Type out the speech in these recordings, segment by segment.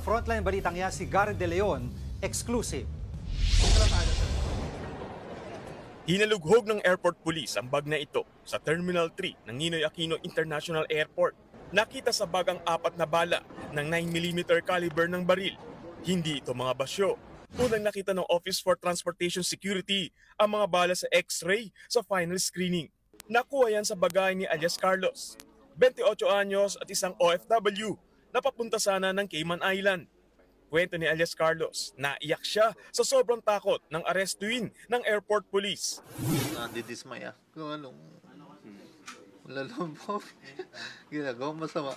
Frontline balitang yan si Gary De Leon, exclusive. Hinalughog ng airport police ang bag na ito sa Terminal 3 ng Ninoy Aquino International Airport. Nakita sa bag ang 4 na bala ng 9mm caliber ng baril. Hindi ito mga basyo. Unang nakita ng Office for Transportation Security ang mga bala sa X-ray sa final screening. Nakuha yan sa bagay ni alias Carlos, 28 anyos at isang OFW na papunta sana ng Cayman Island. Kwento ni alias Carlos, naiyak siya sa sobrang takot ng arestuin ng airport police. Nadidismaya kung anong lalabog. Ginagawang masama.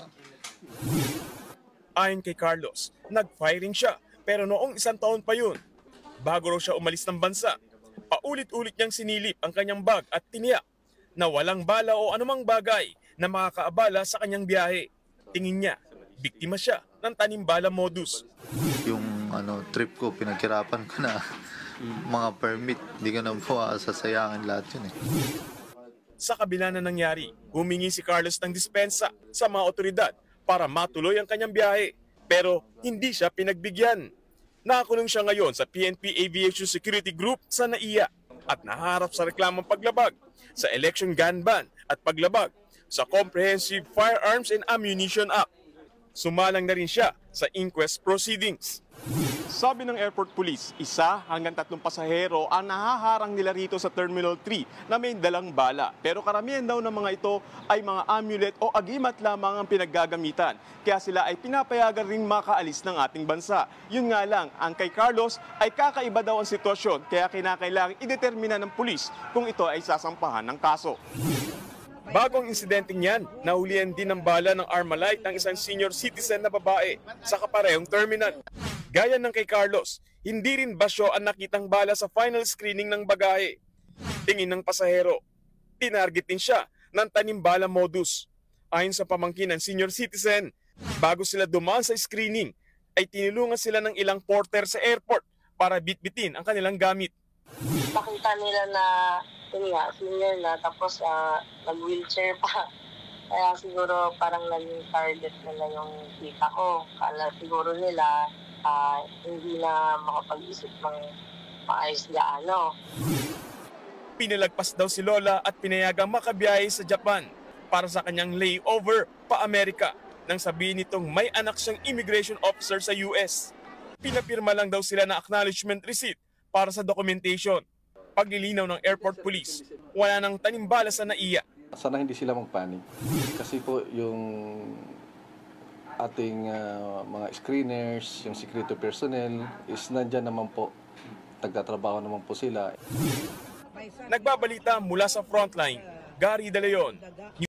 Ayon kay Carlos, nag-firing siya pero noong 1 taon pa yun. Bago raw siya umalis ng bansa, paulit-ulit niyang sinilip ang kanyang bag at tiniyak na walang bala o anumang bagay na makakaabala sa kanyang biyahe. Tingin niya, biktima siya ng tanimbala modus. Yung trip ko, pinaghirapan ko na mga permit. Hindi ko na sasayangin lahat yun eh. Sa kabila na nangyari, humingi si Carlos ng dispensa sa mga otoridad para matuloy ang kanyang biyahe. Pero hindi siya pinagbigyan. Nakakulong siya ngayon sa PNP Aviation Security Group sa NAIA at naharap sa reklamang paglabag sa Election Gun Ban at paglabag sa Comprehensive Firearms and Ammunition Act. Sumalang na rin siya sa inquest proceedings. Sabi ng airport police, 1 hanggang 3 pasahero ang nahaharang nila rito sa Terminal 3 na may dalang bala. Pero karamihan daw ng mga ito ay mga amulet o agimat lamang ang pinaggagamitan. Kaya sila ay pinapayagan rin makaalis ng ating bansa. Yun nga lang, ang kay Carlos ay kakaiba daw ang sitwasyon kaya kinakailangang idetermina ng pulis kung ito ay sasampahan ng kaso. Bago ang insidenteng yan, nahulihan din ng bala ng Armalite ang isang senior citizen na babae sa kaparehong terminal. Gaya ng kay Carlos, hindi rin basyo ang nakitang bala sa final screening ng bagahe. Tingin ng pasahero, tinarget din siya ng tanimbala modus. Ayon sa pamangkin ng senior citizen, bago sila dumaan sa screening, ay tinulungan sila ng ilang porter sa airport para bitbitin ang kanilang gamit. Nakita nila na senior na, tapos nag-wheelchair pa. Kaya siguro parang naging target nila yung kita ko. Kala siguro nila hindi na makapag-isip ng maayos gaano. Pinalagpas daw si Lola at pinayagang makabiyahe sa Japan para sa kanyang layover pa Amerika nang sabihin nitong may anak siyang immigration officer sa US. Pinapirma lang daw sila na acknowledgement receipt para sa documentation. Paglilinaw ng airport police, wala nang tanimbala sa NAIA. Sana hindi sila magpanik. Kasi po yung ating mga screeners, yung security personnel is nandyan naman po. Nagtatrabaho naman po sila. Nagbabalita mula sa Frontline, Gary De Leon.